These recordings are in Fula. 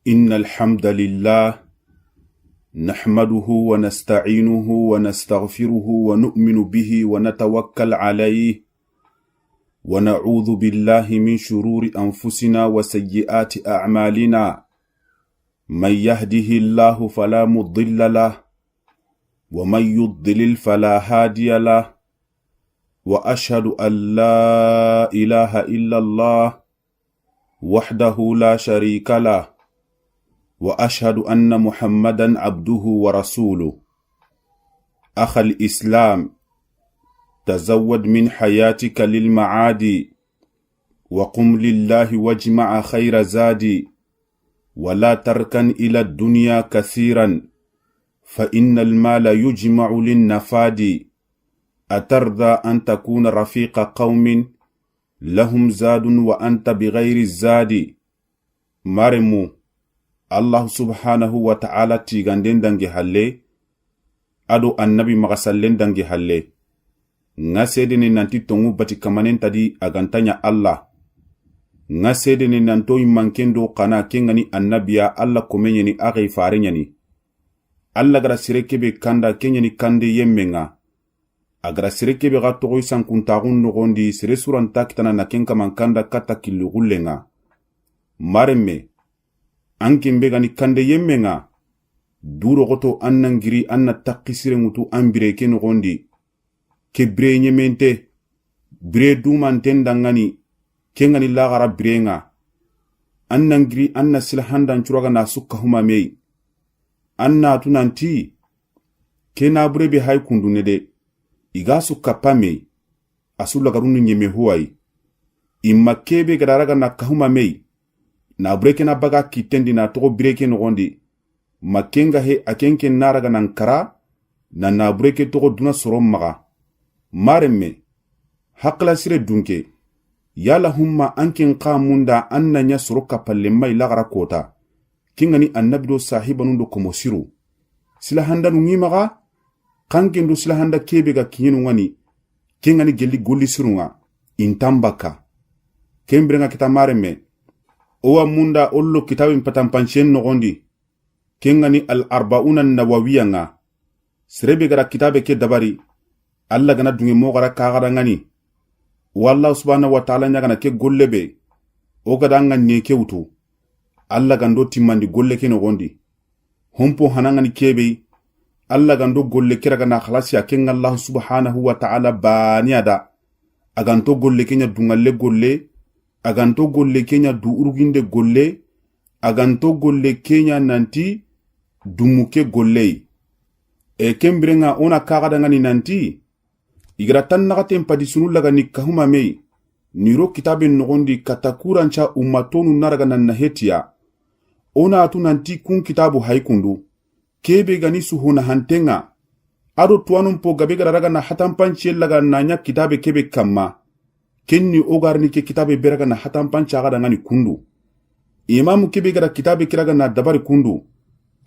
إن الحمد لله نحمده ونستعينه ونستغفره ونؤمن به ونتوكل عليه ونعوذ بالله من شرور أنفسنا وسيئات أعمالنا من يهده الله فلا مضل له ومن يضلل فلا هادي له وأشهد أن لا إله إلا الله وحده لا شريك له وأشهد أن محمدا عبده ورسوله. أخ الإسلام، تزود من حياتك للمعاد وقم لله واجمع خير زادي ولا تركن إلى الدنيا كثيرا فإن المال يجمع للنفاد. أترضى أن تكون رفيق قوم لهم زاد وأنت بغير الزاد؟ مرمو الله سبحانه وتعالى تيغاندين دنجي حالي أدو النبي مغسلين دنجي حالي nga sedeni nanti tongu bati kamanen tadi agantanya Allah, nga sedeni nanto imankendo kana kengani annabiya Allah komenyeni agay farenyani. Allah gara sirekebe kanda kenyani kande yemmenga, agara sirekebe gatogo isan kuntagun nogondi sire suranta kitana na kenka mankanda kata kilugullenga. Maremme ankin begani kande yemmenga duro goto annangiri anna takisire mutu ambireke nogondi ke bire nyemente bire dumanten dangani kengani lagara birenga annangiri anna silhandan churaga na sukka huma mei anna tunanti kena bire be hay kundune de iga sukka pame asula garunu nyeme huwai imma kebe gadaraga na kahuma mei na breke na baga kitendi na togo breke nogondi makenga he akenke naraga nankara na breke togo duna sorom maga. Maremme hakla sire dunke yala humma ankin qamunda annanya soroka pallemma ilagara kota kingani annabido sahibanundo komosiru silahanda nungimaga kankendo silahanda kebega kinyinu ngani kingani gelli golli sirunga intambaka kembrenga kita maremme owa munda ollo kitabin patampanchen nogondi kingani al-arba'una an-nawawiyya nga sirebe gara kitabe ke dabari Allah gana dungi mogara kagara ngani wallahu subhanahu wa ta'ala nyagana ke gollebe o gada ngani ke wutu Allah gando timmandi golle ke nogondi hompo hanangani kebe Allah gando golle kiraga na khalasi ya ken Allah subhanahu wa ta'ala baniada aganto golle kenya dungalle golle aganto golle kenya du uruginde golle aganto golle kenya nanti dumuke golle kembrenga ona kagada ngani nanti igara tan nagaten padi sunu laga ni kahuma mei niro kitaben nogondi katakurancha ummatonu naraga na hetiya ona atu nanti kun kitabu haikundu kebe gani suhuna hantenga ado tuanum po gabe gara raga na hatampanchi laga nanya kitabe kebe kama kenni ogarni ke kitabe beraga na hatampancha gada ngani kundu imamu kebe gara kitabe kiraga na dabari kundu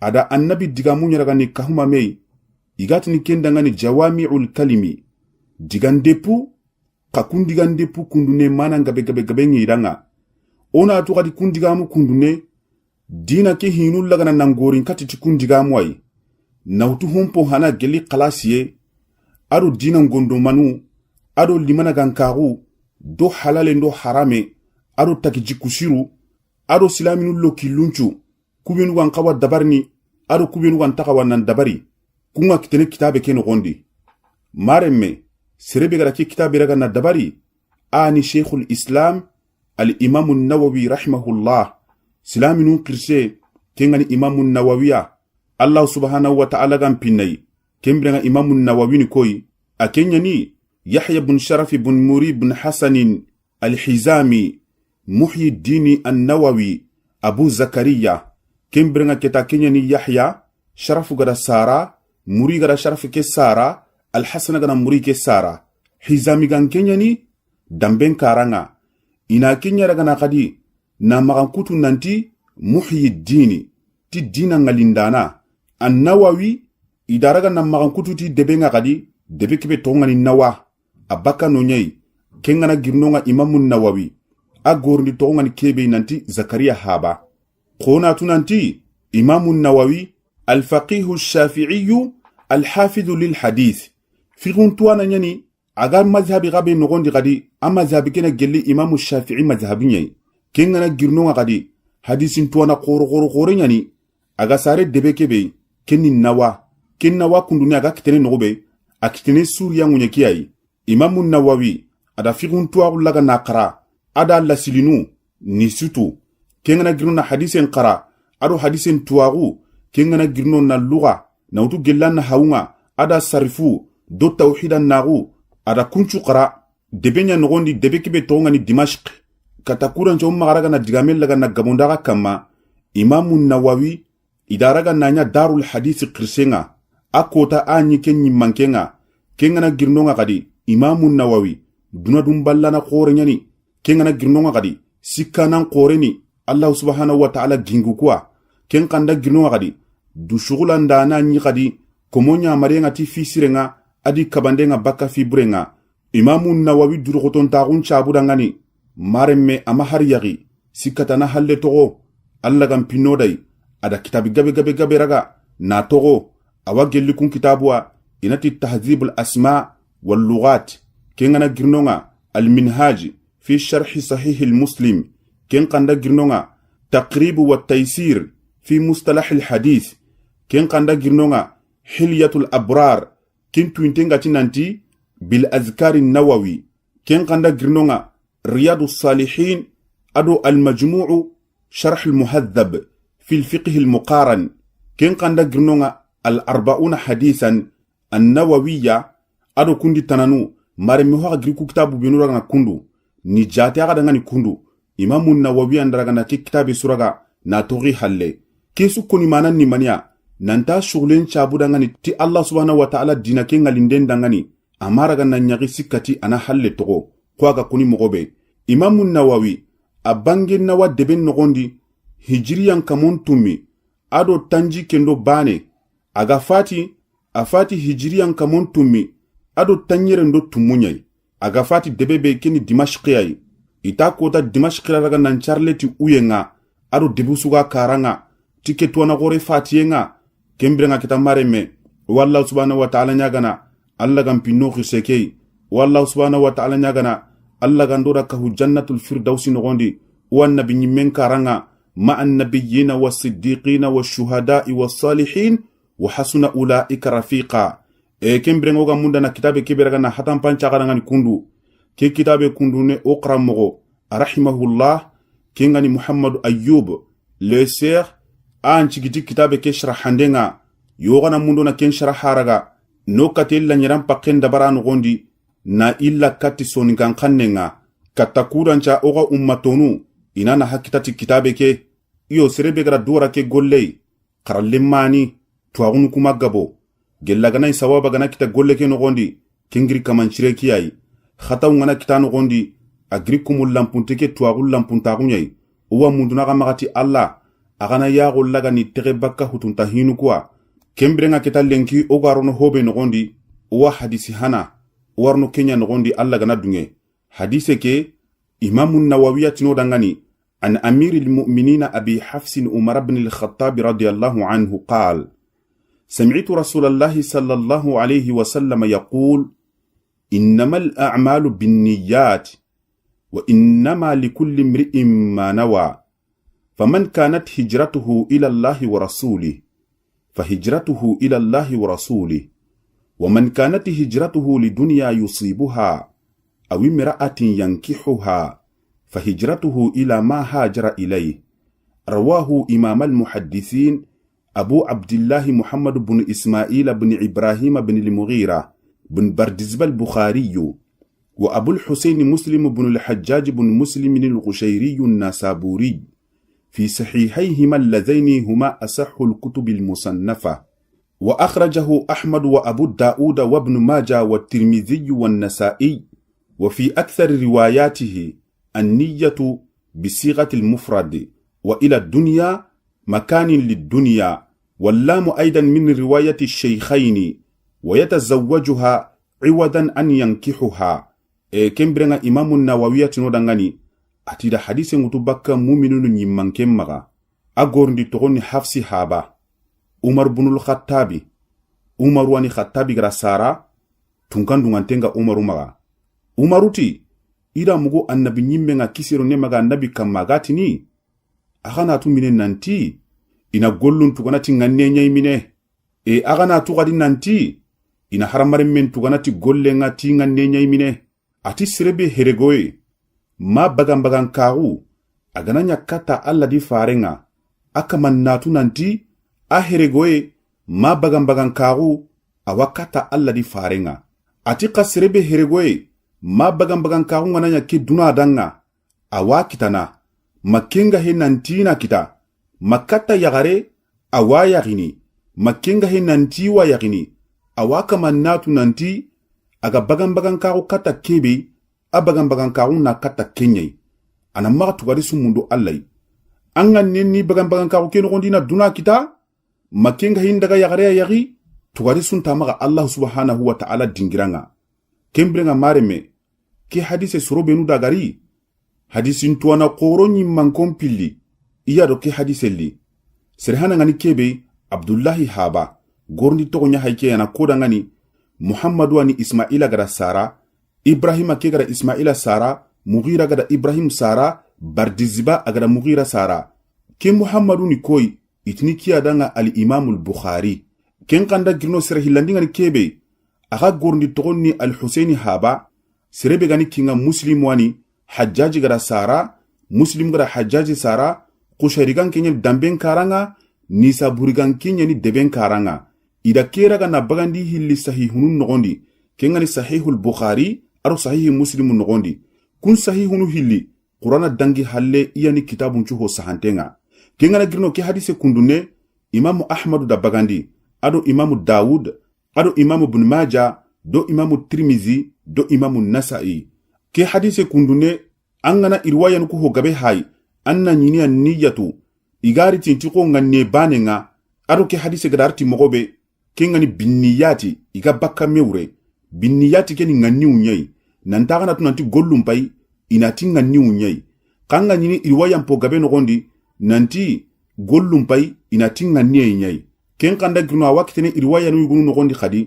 ada annabi digamunya raga ni kahuma mei igatni kenda ngani jawami'ul kalimi digandepu kakundigandepu kundune mana gabe ngiranga ona atu kadi kundigamu kundune dina ke hinul lagana nangorin katiti kundigamu ai nautu humpo hana geli kalasiye ado dina ngondo manu ado limana gankaru do halale ndo harame ado takijikusiru ado silaminu lo kilunchu kubenu gankawa dabarni ado kubenu gantakawa nan dabari kunga kitene kitabe ke nogondi maremme sirebe gara ki kitabe raga na dabari ani sheikhul islam al-imam an-nawawi rahimahullah silaminu kirse kengani imam an-nawawiya Allah subhanahu wa ta'ala gam pinnai kembrenga imam an-nawawi ni koy akenya ni yahya ibn sharaf ibn muri ibn hasan al-hizami muhyiddin an-nawawi abu zakariya kembrenga keta kenya ni yahya sharafu gada sara muri gada sharafu ke sara al-hasan gana muri ke sara hizami gan kenya ni damben karanga ina kenya raga na kadi na magan kutu nanti muhyiddin ti dina ngalindana an-nawawi idaraga na magan kutu ti debenga kadi debe kibe tongani nawa abaka no nyai kengana girnonga imamun nawawi a gorndi tongani kebe nanti zakariya haba قونا تنانتي إمام النووي الفقيه الشافعي الحافظ للحديث في غنتوانا يعني أغار مذهبي غابي نغوندي غادي أما مذهبي كنا جلي إمام الشافعي مذهبي يعني كنا جرنونا غادي حديث توانا قور يعني أغا ساري دبكي بي كني نوا كندوني أغا كتني نغوبي أكتني سوريا ونيكياي إمام النووي أدا في غنتوا لغا ناقرا أدا لسلينو نسوتو كنا جرنونا حديثين قرا أدو حديثين تواغو كنا جرنونا اللغة نوتو جلان هاونga أدا صرفو دو توحيدا ناغو أدا كنشو قرا دبنيا نغوندي دبكي بي تونغاني دمشق كتاكورا نشوم مغارغا نجامل لغا نجامونداغا كما إمام النووي إدارغا نانيا دار الحديث قرسينا أكوتا آني كني منكينا كنا جرنونا غادي إمام النووي دونا دنبالانا قورنياني كنا جرنونا غادي سيكانا قورني الله سبحانه وتعالى جنگوكوا كن قندا جرنونا غادي du shugulan dana nyi kadi komonya marenga ti fisirenga adi kabandenga baka fibrenga imamu nawawi durugoton tagun cabudangani maremme ama har yagi sikatana halle togo alla gam pinodai ada kitabi gabe raga na togo awa gellikun kitabwa inati tahzibul asma wal lughat kengana girnonga al minhaj fi sharh sahih al muslim ken qanda girnonga taqrib wa taysir fi mustalah al hadith ken qanda girnonga hilyatul abrar ken tuintenga tinanti bil azkar an-nawawi ken qanda girnonga riyadus salihin adu al majmu' sharh al muhadhab fi al fiqh al muqaran ken qanda girnonga al 40 hadithan an-nawawiyya adu kundi tananu mare mi ho agriku kitabu binura na kundu ni jate aga dangani kundu imamu an-nawawi andaraga na kitabe suraga na tori halle kesu koni manan ni mania nanta shughulin chabu dangani ti Allah subhanahu wa ta'ala dina ke ngalinden dangani amara ga nanyagi sikati ana halle togo kwaga kuni mogobe imamu nawawi abange nawa deben nogondi hijriyan kamon tumi ado tanji kendo bane aga afati hijriyan kamon tumi ado tanyere ndo tumunyai aga fati debebe keni dimashqiyai ita kota dimashqira raga nancharleti uyenga ado debusuga karanga tiketwana gore fatiyenga kembrenga kita mareme wallahu subhanahu wa ta'ala nyagana alla gam pinno khisekei wallahu subhanahu wa ta'ala nyagana alla gandora ka jannatul firdausi nogondi wan nabiyyi men karanga ma annabiyina was-siddiqina wash-shuhada'i was-salihin wa hasuna ulaika rafiqa kembrenga ga munda na kitabe kiberaga na hatan pancha garanga ni kundu ke kitabe kundu ne oqra mogo rahimahullah kengani muhammad ayyub le ser an cigiti kitabe ke sharahandenga yogana mundo na ken sharaharaga no katella nyiram pakken dabarano gondi na illa katti sonigan kannenga katakuranca oga ummatonu inana hakitati kitabe ke iyo serebe gara dora ke gollei karallemani tuagunu kuma gabo gellagana sawaba gana kita golle ke no gondi kengri kamanchire kiyai khata ngana kita no gondi agrikumul lampunteke tuagul lampuntagunyai uwa munduna ga magati Allah agana ya gollaga ni tere bakka hutunta hinu kwa kembrenga kita lenki ogarono hobe nogondi uwa hadisi hana warno kenya nogondi alla gana dunge hadise ke imamu nawawiya tino dangani an amiril mu'minina abi hafsin umar ibn al-khattab radiyallahu anhu qal سمعت رسول الله صلى الله عليه وسلم يقول إنما الأعمال بالنيات وإنما لكل امرئ ما نوى فمن كانت هجرته إلى الله ورسوله فهجرته إلى الله ورسوله ومن كانت هجرته لدنيا يصيبها أو امرأة ينكحها فهجرته إلى ما هاجر إليه رواه إمام المحدثين أبو عبد الله محمد بن إسماعيل بن إبراهيم بن المغيرة بن بردزبة البخاري وأبو الحسين مسلم بن الحجاج بن مسلم القشيري النسابوري في صحيحيهما اللذين هما أصح الكتب المصنفة وأخرجه أحمد وأبو داود وابن ماجه والترمذي والنسائي وفي أكثر رواياته النية بصيغة المفرد وإلى الدنيا مكان للدنيا واللام أيضا من رواية الشيخين ويتزوجها عوضا أن ينكحها كمبرنا إمام النووية نودانغاني أتيدا حديث متبكى مؤمنون يمانكم مغا agorndi togonni hafsi haba umar bunul khattabi umaru wani khattabi gara sara tunkandungantenga umaru maga umaruti ida mugo annabi nyimme nga kisiro ne maga annabi kamma gatini agana tu mine nanti ina gollun tuganati nganne nyai mine agana tu gadi nanti ina haramare men tuganati golle nga ti nganne nyai mine ati sirebe heregoy ma bagan karu agana nyakata alla di farenga akamannatu nanti a heregoy ma bagan karu awakata alla di farenga ati kasirebe heregoy ma bagan karu ngana nyaki duna danga awakitana makenga he nantina kita makata yagare awa yagini makenga he nanti wa yagini awaka mannatu nanti aga bagan karu kata kebe a bagan karu na kata kenyai ana maga tugari sumundo allai anga nenni bagan karu keno gondina duna kita makenga he ndaga yagare yagi tugari sunta maga Allah subhanahu wa ta'ala dingiranga kembrenga mareme ke hadise surobenu dagari hadisin tuwana koro nyimman kompili iya do ke hadise li serhana ngani kebe Abdullahi haba gorndi togo nya haike yana koda ngani Muhammadu ani Ismaila gara Sara Ibrahima ke gara Ismaila Sara Mughira gara Ibrahim Sara Bardiziba agara Mughira Sara ke Muhammadu ni koi itni kiya danga al-Imam al-Bukhari ken kanda girno sere hilandi ngani kebe aga gorndi togo ni al-Husaini haba serebe gani kinga Muslim wani Hajjaji gara Sara Muslim gara Hajjaji Sara kusharigan kenya damben karanga nisa burigan kenya ni deben karanga ida kera ga na bagandi hilli sahihun nogondi kenga ni sahihul Bukhari aro sahih Muslim nogondi kun sahihun hilli Qur'ana dangi halle iyani kitabun chuho sahantenga kenga na girno ke hadise kundune Imam Ahmad da bagandi ado Imam Dawud ado Imam Ibn Majah do Imam Tirmizi do Imam Nasa'i ke hadise kundune angana irwayan ku ho gabe hay anna nyini niyatu igari tinti ko nganne banenga ado ke hadise gadarti mogobe kengani binniyati iga bakka mewre binniyati ke ni nganni unyai nanta kana tunanti gollum pai inati nganni unyai kanga nyini irwayan po gabe no gondi nanti gollum pai inati nganni unyai ken kanda gino awakitene irwayan ugunu no gondi khadi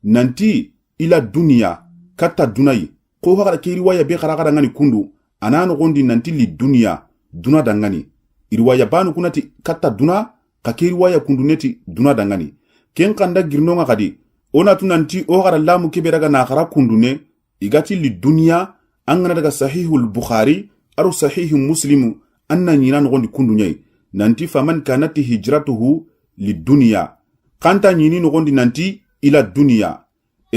nanti ila dunya katta dunai ko hakara ke irwaya be khara ngani kundu anano gondi nanti li dunya duna dangani irwaya banu kunati katta duna ka ke irwaya kundu neti duna dangani ken kanda girno nga kadi ona tunanti o gara lamu ke beraga na khara kundu ne igati li dunya angana daga sahihul Bukhari aro sahih Muslim anna nyina no gondi kundu nyai nanti faman kanati hijratuhu li dunya kanta nyini no gondi nanti ila dunya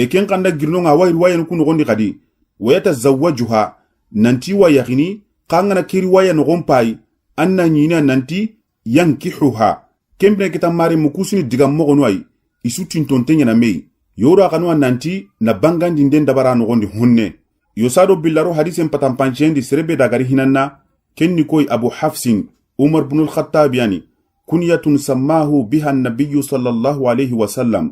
ken kanda girno nga wa irwaya no kundu gondi kadi wayatazawwajuha nanti wa yaghini kangana kiri waya no gompai anna nyina nanti yankihuha kembre kitamare mukusuni diga mogono ay isutin tontenya na mei yoro kanwa nanti na bangandi ndenda bara no gondi honne yosado billaro hadisen patampanchendi serebe dagari hinanna kenni koy Abu Hafsin Umar ibn al-Khattab yani kunyatun sammahu biha an-nabiy sallallahu alayhi wa sallam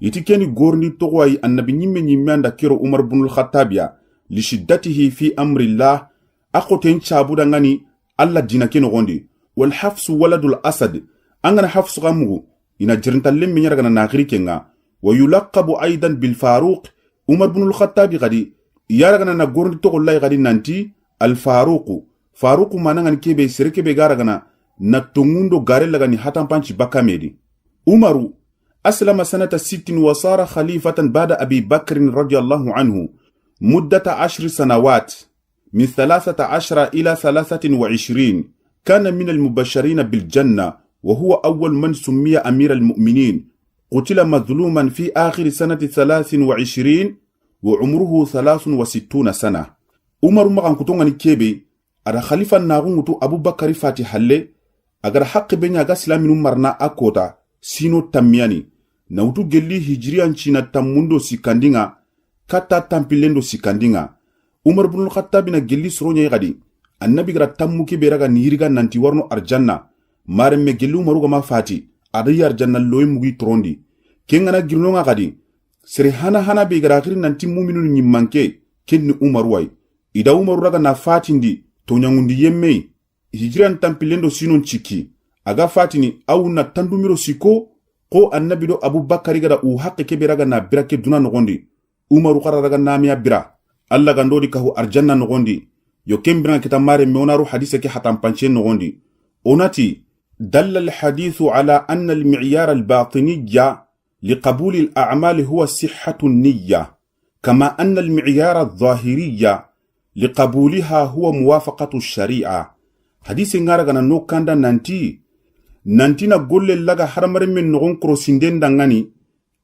yitikeni gorni togway annabi nyimme anda kiro Umar ibn al-Khattab ya lishiddatihi fi amri Allah akoten chabuda ngani alla dina keno gondi wal hafsu waladul asad angana hafsu gamugo ina jirintalem minyara gana nakhiri kenga wa yulaqabu aidan bil faruq Umar ibn al-Khattab gadi yara gana na gorndi to wallahi gadi nanti al faruq mananga kebe serkebe gara gana na tungundo garella gani hatampanchi bakamedi Umaru aslama sanata 60 wa sara khalifatan ba'da Abi Bakr radiyallahu anhu مدة 10 سنوات من 13 إلى 23 كان من المبشرين بالجنة وهو أول من سمي أمير المؤمنين قتل مظلوما في آخر سنة 23 وعمره 63 سنة عمر مغان كتونغاني كيبي أدا خليفة ناغونغتو أبو بكر فاتح اللي أغر حق بني أغا سلامي نمارنا أكوتا سينو تمياني نوتو جلي هجريان چينا تموندو سيكاندينغا kata tampilendo sikandinga Umar ibn al-Khattab na gelli sronya yagadi annabi gara tammu ke beraga niriga nanti warno arjanna maremme gelli Umaru ga ma fati adayi arjanna loy mugi trondi kengana girno nga gadi sere hana be gara akhiri nanti mu'minun nyimmanke kenni Umaru way ida Umaru raga na fati ndi to nyangundi yemme hijran tampilendo sinon chiki aga fatini awna tandumiro siko ko annabi do abubakari gada u haqqe kebe raga na birake duna nogondi umaru qara raga namiya bira alla gandodi kahu arjanna nogondi yo kembira kita mare meonaru hadise ke hatam panche nogondi onati dalla al hadithu ala anna al mi'yar al batiniyya liqabul al a'mal huwa sihhatu an niyya kama anna al mi'yar al zahiriyya liqabulha huwa muwafaqatu al shari'a hadise ngara gana no kanda nanti na golle laga haramare men nogon krosinden dangani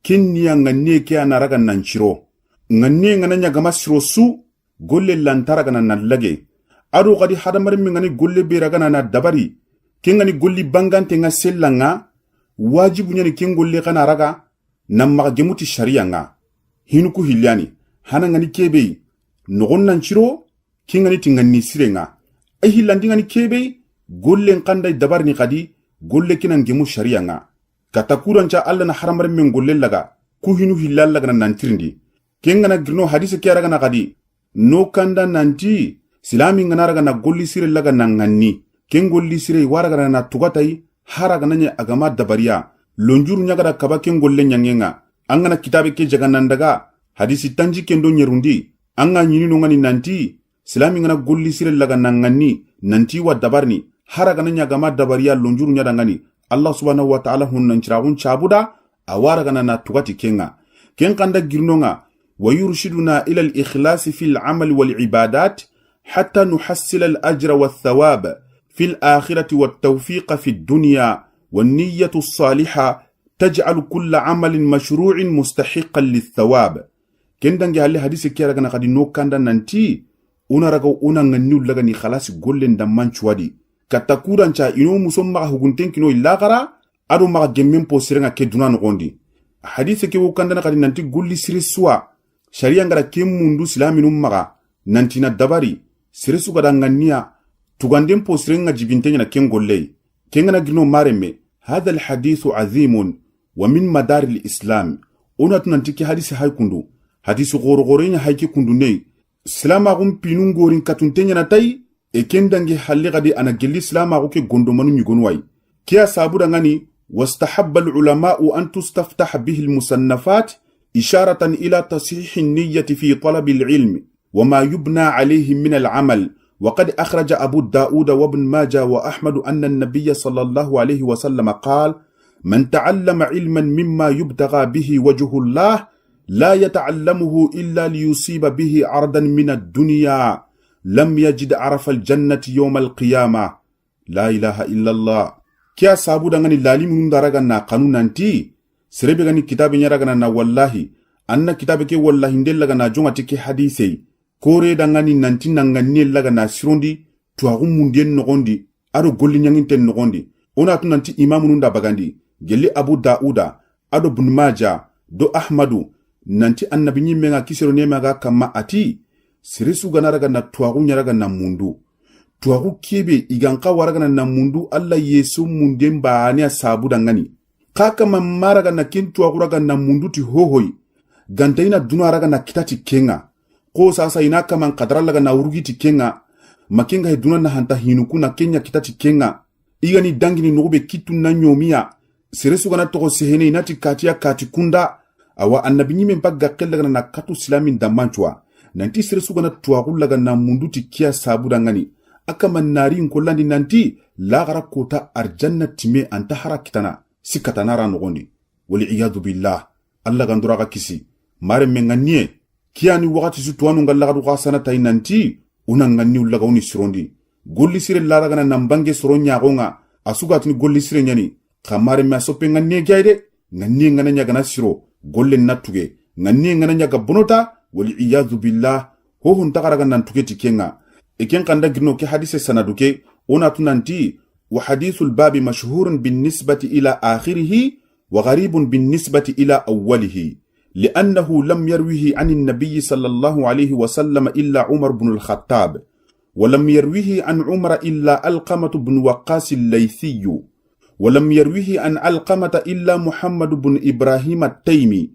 kinniya nganne ke ana raga nanchiro nganne ngana nya gama siro su golle lantara gana nallage adu gadi haramare men ngani golle be raga na dabari kengani golli bangante nga sellanga wajibu nyani ken golle kana raga namma gemuti sharia nga hinuku hilyani hana ngani kebe nogon nanchiro kengani tingani sirenga ay hilandi ngani kebe golle nkanda dabar ni kadi golle kinan gemu sharia nga katakuranca alla na haramar men golle laga ku hinu hilal laga nantirindi kengana girno hadise ke raga na kadi no kanda nanti silami ngana raga na golli sire laga nanganni ken golli sire waraga na tugatai haraga nanya agama dabariya lonjuru nyaga da kaba ken golle nyangenga angana kitabe ke jaganandaga hadisi tanji kendo nyerundi anga nyini no ngani nanti silami ngana golli sire laga nanganni nanti wa dabarni haraga nanya gama dabariya lonjuru nyada ngani Allah subhanahu wa ta'ala hunnan chirahun chabuda awaraga na tugati kenga ken kanda girnonga ويرشدنا إلى الإخلاص في العمل والعبادات حتى نحصل الأجر والثواب في الآخرة والتوفيق في الدنيا والنية الصالحة تجعل كل عمل مشروع مستحقا للثواب كندنجي هالي حديث كيراغنا قد نو كاندا ننتي una raga una ngannu laga ni khalas gollen damman chwadi katakura ncha ino musomma hugunten kino illagara adu maga gemmen po sirenga ke dunan gondi hadith ke wukanda na kadi nanti golli sire suwa sharia ngara ke mundu islaminum maga nanti na dabari sire su gada nganniya tugandem po sirenga jibintenya na ken golle kengana gino maremme hada al hadith azimun wa min madar al islam una tunanti ke hadith hay kundu hadith gorogorenya hay ke kundu nei Islamagun pinun gorin katuntenya na tai e kendange halli gadi ana gelli islamagu ke gondomanu nyugonwai kiya sabuda ngani wastahabba al-ulama'u an tustaftah bihi al-musannafat isharatan ila tasihih an-niyyati fi talab al-ilm wama yubna alayhi min al-amal وقد أخرج أبو داود وابن ماجه وأحمد أن النبي صلى الله عليه وسلم قال من تعلم علما مما يبتغى به وجه الله لا يتعلمه إلا ليصيب به عرضا من الدنيا لم يجد عرف الجنة يوم القيامة لا إله إلا الله كيا سابو دغني لالي من درغنا قانون انتي سربي غني كتاب نيرغنا والله أن كتابك والله ندل لغنا جونتي حديثي كوري دغني نانتي نغني لغنا سروندي توغو موندين نغوندي ادو غولي نيانتن نغوندي انا تنانتي امام نوندا باغاندي جلي ابو داود ادو بن ماجه دو احمدو nanti annabi nyimmenga kisiro nemaga kama ati sirisu ganaraga na tuagu nyaraga na mundu tuagu kebe iganka waraga na mundu alla yesu mundemba ania sabu dangani kaka mamaraga na kintu aguraga na mundu ti hohoi gantaina dunaraga na kitati kenga ko sasa inaka man kadralaga na urugiti kenga makenga heduna na hanta hinuku na kenya kitati kenga igani dangini nobe kitu na nyomia sirisu gana toko sehene inati katia kati kunda awa annabi nyimen bagga kellaga na katu islamin damanchwa nanti sirisu gana tuagulaga na mundu ti kia sabu dangani akama nari nkolandi nanti lagara kota arjanna time anta harakitana sikatana ra nogondi wali iyadu billah alla ganduraga kisi mare menganie kiani wakati su tuanu ngalaga du sana tay nanti una ngani ulaga uni sirondi golli sire laraga na nambange soronya gonga asugatini golli sire nyani kamare me asope nganie gaide ngani ngana nyaga na siro golle natuge ngani ngana nyaga bonota wali iyadu billah ho hon tagaraga nan tugeti kenga eken kanda girno ke hadise sanaduke ona tunanti wa hadithul babi mashhurun bin nisbati ila akhirih wa gharibun bin nisbati ila awwalihi لأنه لم يرويه عن النبي صلى الله عليه وسلم إلا عمر بن الخطاب ولم يرويه عن عمر إلا علقمة بن وقاص الليثي ولم يرويه عن علقمة إلا محمد بن إبراهيم التيمي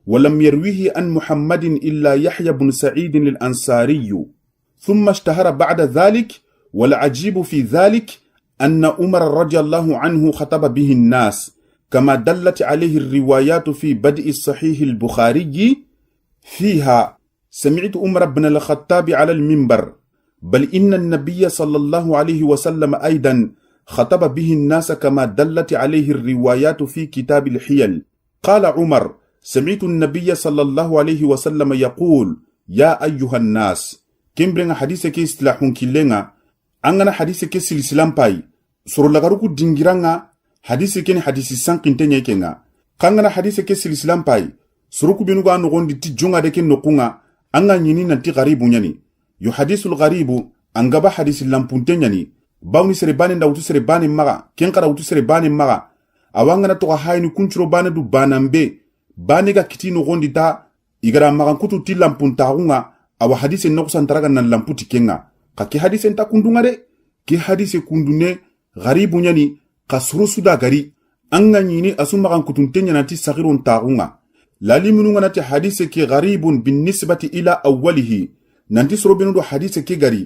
ولم يرويه عن محمد إلا يحيى بن سعيد الأنصاري ثم اشتهر بعد ذلك والعجيب في ذلك أن عمر رضي الله عنه خطب به الناس كما دلت عليه الروايات في بدء الصحيح البخاري فيها سمعت عمر بن الخطاب على المنبر بل إن النبي صلى الله عليه وسلم أيضا خطب به الناس كما دلت عليه الروايات في كتاب الحيل. قال عمر سمعت النبي صلى الله عليه وسلم يقول يا أيها الناس كمبرنا حديثك استلاحون كلنا أننا حديثك سلسلام باي سرو لغاروكو دينجرانا حديثك حديث سانقين تنيكنا كاننا حديثك سلسلام باي سروكو بينوغا نغون دي تجونغا ديكي نقونغا أننا نيني ننتي غريبو نيني يو حديث الغريب أنغبا حديث اللامبونتين نيني باوني سرباني ناوتو سرباني مغا كنقرا وتو سرباني مغا awangana toka haini kunchuro bana du banambe bane ga kitino gondi ta igara magan kutu tilam puntaunga awa hadise no santaraga nan lamputi kenga ka ki hadise nta kundunga de ki hadise kundune garibu nyani kasuru suda gari anga nyini asuma kan kutuntenya nanti sagirun taunga lalimununga nati hadise ki garibun bin nisbati ila awwalihi nanti sorobinu do hadise ki gari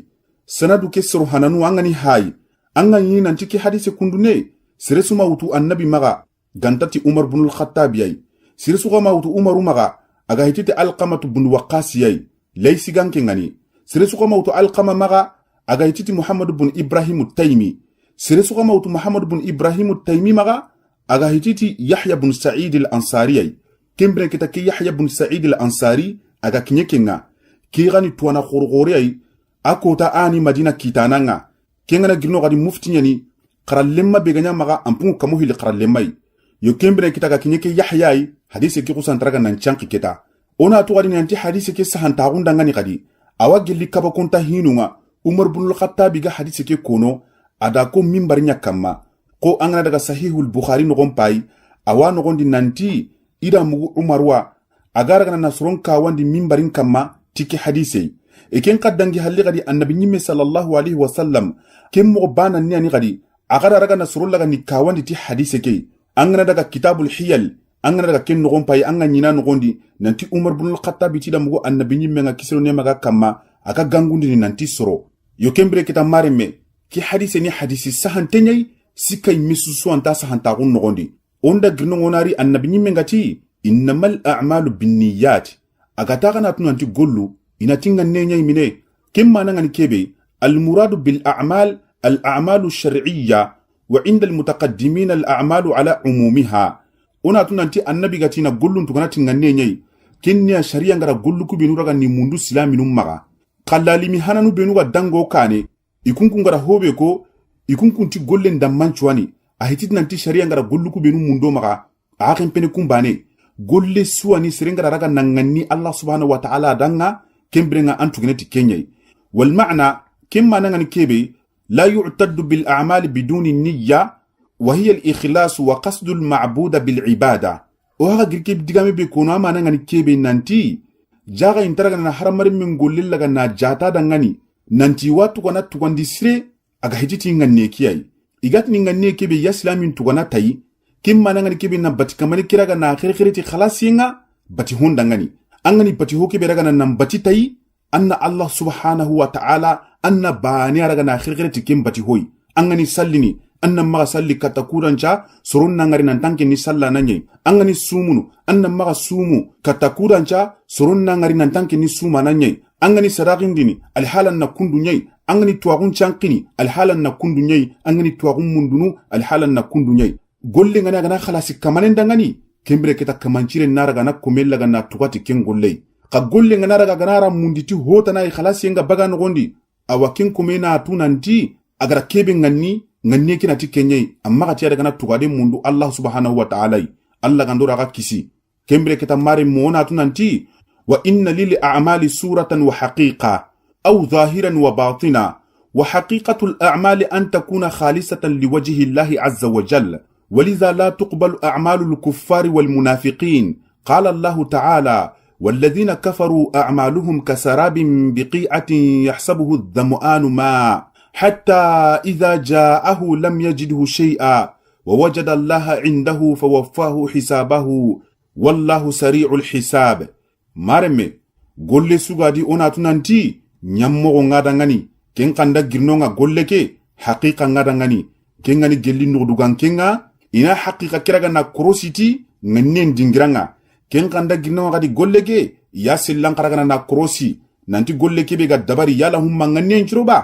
sanadu ke suru hananu anga ni hai anga nyini nanti ki hadise kundune siresuma wutu annabi maga gantati Umar bin al-Khattab yai siresuma wutu Umaru maga aga hitite Alqamatu bin Waqqas yai laysi ganke ngani siresuma wutu Alqama maga aga hitite Muhammad bin Ibrahim at-Taymi siresuma wutu Muhammad bin Ibrahim at-Taymi maga aga hitite Yahya bin Sa'id al-Ansari yai kembre kita ki Yahya bin Sa'id al-Ansari aga kinyekenga kirani tuana khorgori yai akota ani Madina kitananga kengana girno gadi mufti nyani qarallemma beganya maga ampun kamu hili qarallemmai yo kembere kita ga kinyeke yahyai hadisi ki kusantraga nan chanki kita ona to gadi nanti hadisi ki sahanta gunda ngani gadi awagilli kaba konta hinunga Umar bin al-Khattab ga hadisi ki kono ada ko mimbarinya kamma ko angana daga sahihul bukhari no gompai awa no gondi nanti ida mu Umarwa agara kana nasron ka wandi mimbarin kamma tiki hadisi eken qaddangi halli gadi annabi nyimme sallallahu alaihi wasallam kemmo bana ni gadi agara raga nasrul laga ni kawandi ti hadise ke angana daga kitabul hiyal angana daga ken nogon pay anga nyina nogondi nanti Umar bin al-Khattab ti damugo annabi nyimme nga kisiro ne maga kamma aka gangundi ni nanti soro yo kembre kita mareme ki hadise ni hadisi sahantenyai sikay misusu anta sahanta gun nogondi onda girno ngonari annabi nyimme ngati innamal a'malu binniyat aga tagana tunanti gollu inatinga nenyai mine kemma nanga ni kebe al muradu bil a'mal الأعمال الشرعية وعند المتقدمين الأعمال على عمومها ona tunanti annabi gatina gollun tugana tinganne nyai kinniya sharia ngara golluku benu raga ni mundu silaminu maga kallalimi hananu benu ga dango kane ikunkun ngara hobe ko ikunkun ti gollen dammanchuani ahitit nanti sharia ngara golluku benu mundo maga aken pene kumbane golle suwani serengara raga nanganni Allah subhanahu wa ta'ala danga kembrenga antugneti kenyai wal ma'na kimma nangani kebe لا يعتد بالأعمال بدون النية وهي الإخلاص وقصد المعبود بالعبادة وهذا كيف دعامي بيكونوا ما نغني كيبي نانتي جاغا ينترغنا حرمر من قول لغنا جاتا دنغني نانتي واتو غنا توغاندي سري أغا هجيتي نغني كياي إغات نغني كيبي يسلامين توغانا تاي كم ما نغني كيبي نباتي كماني كيراغنا خير خيرتي خلاص ينغا باتي هون دنغني أنغني باتي هو كيبي رغنا نمباتي تاي أن الله سبحانه وتعالى أن باني رغنا خير خيرتي كم باتي هوي أنغني سليني أن ما سلي كتاكورانجا سرون نغاري نانتانكي ني سلا ناني أنغني سومونو أن ما سومو كتاكورانجا سرون نغاري نانتانكي ني سوما ناني أنغني سراغنديني الحالا نكوندو ني أنغني تواغون چانكيني الحالا نكوندو ني أنغني تواغون مندونو الحالا نكوندو ني غولي غنا خلاصي كمانن دانغاني كمبري كتا كمانچيري نارغانا كوميلا غنا توغاتي كين غولي ka golle ngana raga ganara munditi hota na khalas yenga baga ngondi awakin kumena tunanti agara kebe nganni kina tikenye amma ka tiya daga tugade mundu Allah subhanahu wa ta'ala Allah gandora ga kisi kembre kita mare mona tunanti wa inna lil a'mali suratan wa haqiqa aw zahiran wa batina wa haqiqatu al a'mali an takuna khalisatan liwajhi Allah azza wa jalla ولذا لا تقبل أعمال الكفار والمنافقين قال الله تعالى والذين كفروا أعمالهم كسراب بقيعة يحسبه الظمآن ماء حتى إذا جاءه لم يجده شيئا ووجد الله عنده فوفاه حسابه والله سريع الحساب مرمي قول لي سوغادي أوناتو نانتي نيامو غادانغاني كين قندا غيرنونغا قول لكي حقيقة غادانغاني kenga ni gelli nudugan kenga ina haqiqa kiraga na korositi ngannen dingiranga ken kanda ginno gadi gollege ya sillan karaga na korosi nanti golle kebe ga dabari yala humma ngannen ciroba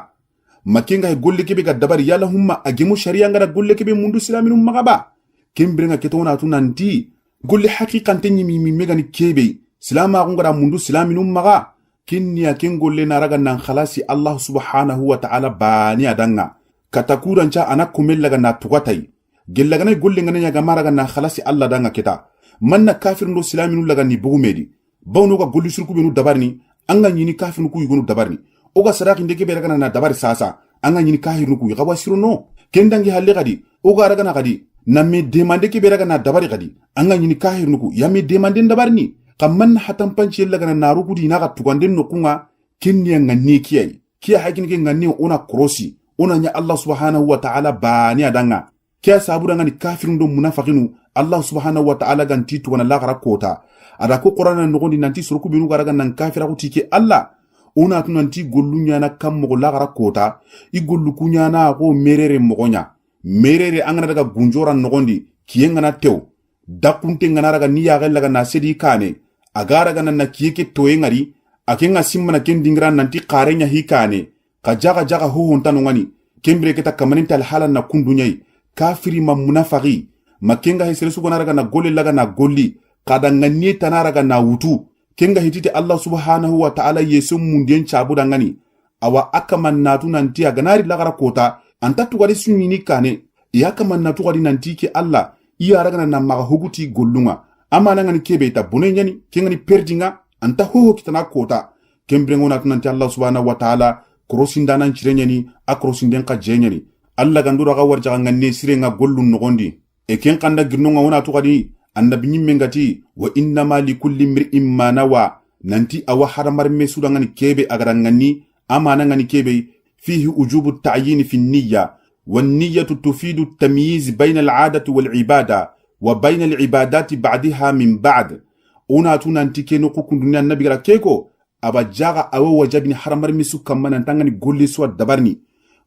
makenga he golle kebe ga dabari yala humma agemu sharia ngara golle kebe mundu silaminum magaba kembrenga ketona tu nanti golle haqiqan tenyi mi megani kebe silama ngara mundu silaminum maga kinniya ken golle naraga nan khalasi Allah subhanahu wa ta'ala bani adanga katakuranca ana kumellaga na tugatai gellaga na golle ngana nya gamaraga na khalasi Allah danga kita manna kafir ndo silaminu laga ni bugumedi bawno ga golli surku benu dabarni anga nyini kafir ku yugonu dabarni oga saraki ndeke beraga na dabari sasa anga nyini kafir ku yawa siruno kendangi halle gadi oga raga na gadi na me demande ke beraga na dabari gadi anga nyini kafir ku ya me demande dabarni kamman hatan panci laga na naru kudi na ga tuganden no kunga kinniya nganni kiyai kiya hakin ke nganni ona krosi ona nya Allah subhanahu wa ta'ala bani adanga kiya sabura ngani kafirun do munafiqinu Allah subhanahu wa ta'ala ganti to wana lagara kota ada ko qur'ana no gondi nanti surku binu garaga nan kafira ko tike Allah ona tunanti gollunya na kam mo lagara kota I gollu kunya na ko merere mogonya merere angana daga gunjora no gondi kiyenga na tew dakunte ngana raga niya galla ga na sedi kane agara ga nan na kiyeke toyengari akenga simmana kendingra nanti qarenya hikane kajaga jaga ho hontano ngani kembre keta kamaninta alhala na kundunyai kafiri ma munafaqi makenga hisere su gonaraga na golle laga na golli kada ngani tanaraga na wutu kenga hitite Allah subhanahu wa ta'ala yesum mundien chabuda ngani awa akaman natu nanti aganari lagara kota antatu gadi sunyini kane yakaman natu gadi nanti ke Allah iya raga na maga huguti gollunga amana ngani kebe ta bunenjani kengani perdinga anta ho kitana kota kembre ngona tunanti Allah subhanahu wa ta'ala krosindanan cirenyani akrosinden ka jenyani Allah gandura ga warja nganne sirenga gollun nogondi e ken kanda girnonga wona to gadi annabi nyimme ngati wa inna ma li kulli mir'in ma nawa nanti awa haramar me sudangani kebe agara ngani amana ngani kebe fihi ujubu at-ta'yin fi an-niyya wan-niyyatu tufidu at-tamyiz bayna al-'adati wal-'ibada wa bayna al-'ibadati ba'daha min ba'd ona tunanti keno kukundunya annabi gara keko abajaga awa wajabini haramar misu kamana tangani golle suwa dabarni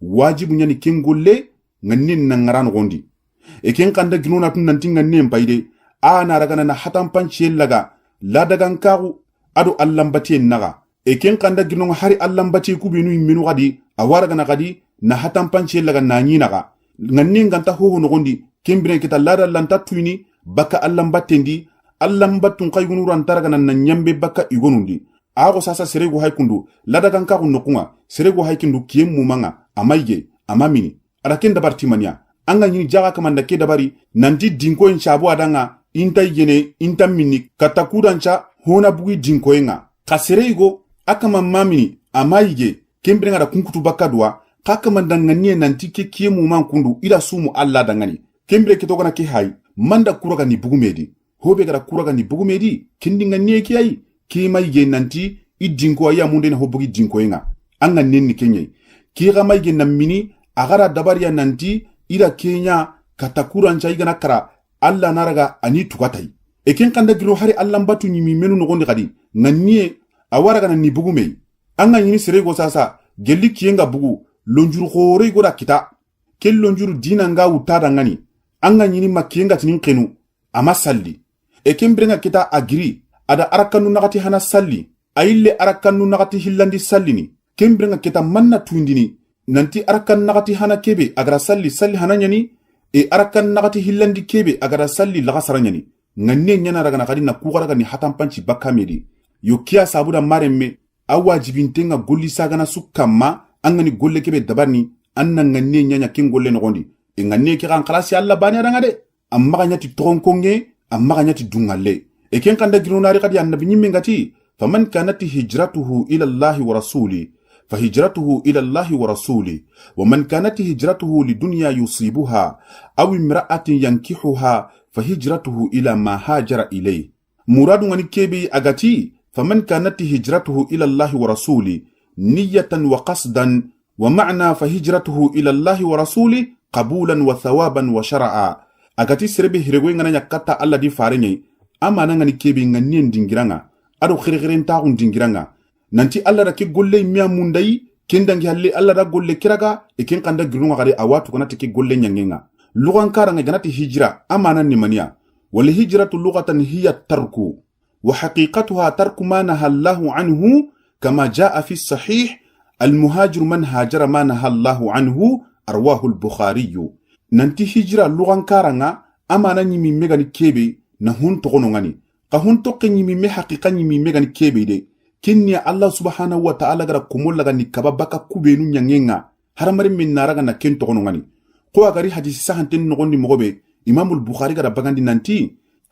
wajibu nyani ken golle nganin na ngaran gondi e ken kanda ginona tun nanti nganin bayde ana ragana na hatan panci laga la dagan kagu ado allambati naga e ken kanda ginona hari allambati kubinu minu gadi awara gana gadi na hatan panci laga nani naga nganin ganta ho no gondi kembire kita lada lanta tuini baka allambatendi allambatun kaygunu rantaraga na nyambe baka igonundi ago sasa serego haikundu ladagan ka kunnokunga serego haikindu kiyem mumanga amaige amamini araken dabarti mania anga nyini jaga kamanda ke dabari nanti dinko en chabu adanga inta yene inta mini katakudancha hona bugi dinko enga kaserego akama mamini amaige kembrenga da kunkutu bakadwa kakamanda nganie nanti ke kiyem mumang kundu ila sumu alla dangani kembre ketogana ke hai manda kuraga ni bugumedi hobe gara kuraga ni bugumedi kindinga nie kiyai kima yige nanti idinko ya munde na hobugi dinko yenga anga nenni kenye kiga maige na mini agara dabari ya nanti ida kenya katakura ncha igana kara alla naraga ani tukatai eken kanda giro hari alla mbatu nyimi menu no gondi kadi nanie awara gana ni bugume anga nyini serego sasa gelli kiyenga bugu lonjuru khore goda kita kel lonjuru dina nga utada ngani anga nyini makiyenga tinin kenu ama salli eken brenga kita agiri ada arakanu nagati hana salli ayille arakanu nagati hillandi sallini kembrenga kita manna tuindini nanti arakan nagati hana kebe agara salli hana nyani e arakan nagati hillandi kebe agara salli laga saranyani nganne nyana raga nagadi na kugaraga ni hatan panci bakamedi yokia sabuda maremme awajibintenga golli sagana sukkamma angani golle kebe dabarni anna nganne nyanya kin golle nogondi e nganne ki kan khalasi alla bani adanga de amma nyati tronkonge amma nyati dungalle e ken kanda girunari kadi annabi nyimme ngati faman kanat hijratuhu ila Allah wa rasuli فهجرته إلى الله ورسوله ومن كانت هجرته لدنيا يصيبها أو امرأة ينكحها فهجرته إلى ما هاجر إليه مراد ونكيبي أغتي فمن كانت هجرته إلى الله ورسوله نية وقصدا ومعنى فهجرته إلى الله ورسوله قبولا وثوابا وشرعا أغتي سربي هرغوين غنا يكتا الله دي فارني أما نغنكيبي غنين دينغرانا أدو خيرغرين تاغن دينغرانا nanti alla rake golle miya mundai kendangi halle alla da golle kiraga ken kanda girunga gari awatu kana tiki golle nyangenga lugan karanga ganati hijra amana ni mania wal hijratu lughatan hiya tarku wa haqiqatuha tarku ma nahallahu anhu kama jaa fi sahih المهاجر من هاجر ما نهى الله عنه أرواه البخاري ننتي هجرة لغان كارنغا أما ننمي ميغاني كيبي نهون تغنغاني قهون تقنمي مي حقيقة نمي ميغاني كيبي دي كنيا الله سبحانه وتعالى غرا كمول لغاني كباباكا كوبينو نيانينغا هرمرين من نارغانا كين تغنغاني قوى غري حديث ساحنتين نغني مغوبي إمام البخاري غرا بغاندي ننتي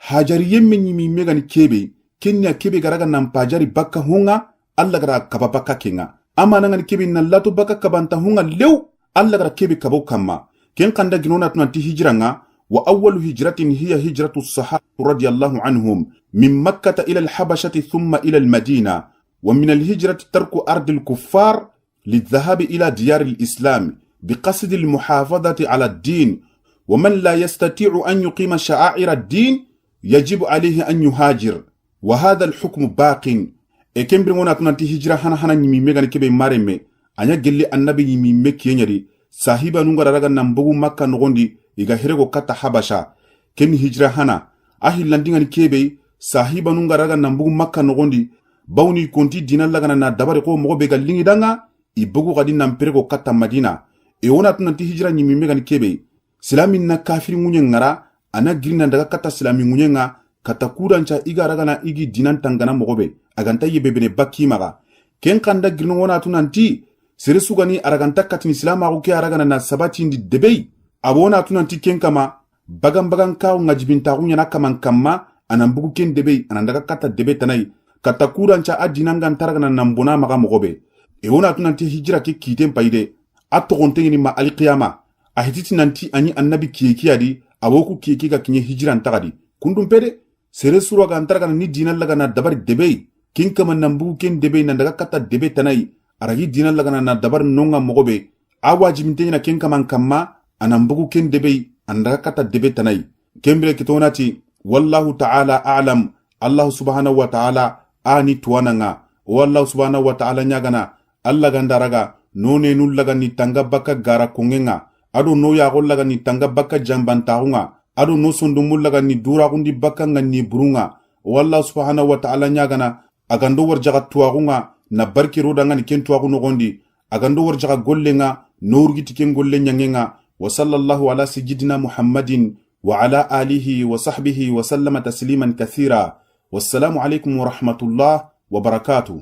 هاجريين من نمي ميغاني كيبي كنيا كيبي غرا نمباجاري باكا هونغا الله غرا كباباكا كينغا ama nangan kebi nallatu baka kabanta hunga lew alla gara kebi kabo kama ken kanda ginona tunanti hijranga wa awwalu hijratin hiya hijratu as-sahaba radiyallahu anhum min makkah ila al-habashah thumma ila al-madina wa min al-hijrati tarku ard al-kuffar lidhahab ila diyar al-islam biqasd al-muhafadhati ala ad-din wa man la yastati'u an yuqima sha'air ad-din yajibu alayhi an yuhajir wa hadha al-hukm baqin e kembri ngona tunanti hijra hana nyimi megani kebe mareme anya gelli annabi nyimi mekiye nyari sahiba nunga raga nambugu makka nogondi iga herego kata habasha kemi hijra hana ahilandinga ni kebe sahiba nunga raga nambugu makka nogondi bawni konti dinal laga na dabare ko mo be gallingi danga ibugu gadi namperego kata madina e wona tunanti hijra nyimi megani kebe silamin na kafiri munye ngara ana girina daga kata silami munye nga kata kudancha iga raga na igi dinan tangana mogobe aganta yebebene bakki maga ken kanda girno wona tunanti sere sugani araganta katini islama ko ke aragana na sabati ndi debei abona tunanti ken kama bagan kaw ngajibinta kunya na kaman kamma anambugu ken debei anandaga kata debe tanai kata kudancha adinanga ntaragana nambona maga mogobe e wona tunanti hijra ke kiten paide atto konteni ma alqiyama ahititi nanti ani annabi kiyekiyadi awoku kiyeki ga kinye hijra ntagadi kundum pede sere suro ga ntaragana ni dinal laga na dabar debei kin kama nambu ken debe na daga kata debe tanai aragi dinal laga na dabar nonga mogobe awaji mintena ken kama kamma anambugu ken debe andaga kata debe tanai kembre kitonati wallahu ta'ala a'lam Allah subhanahu wa ta'ala ani tuwananga wallahu subhanahu wa ta'ala nyagana Allah gandaraga none nul laga ni tanga baka gara kungenga ado no ya gol laga ni tanga baka jambantaunga ado no sondumul laga ni dura gundi baka ngani burunga wallahu subhanahu wa ta'ala nyagana agando warjaga tuwagunga na barki roda ngani ken tuwagu nogondi agando warjaga gollenga nourgiti ken golle nyangenga wa sallallahu ala sayyidina muhammadin wa ala alihi wa sahbihi wa sallama tasliman kathira wassalamu alaikum wa rahmatullah wa barakatuh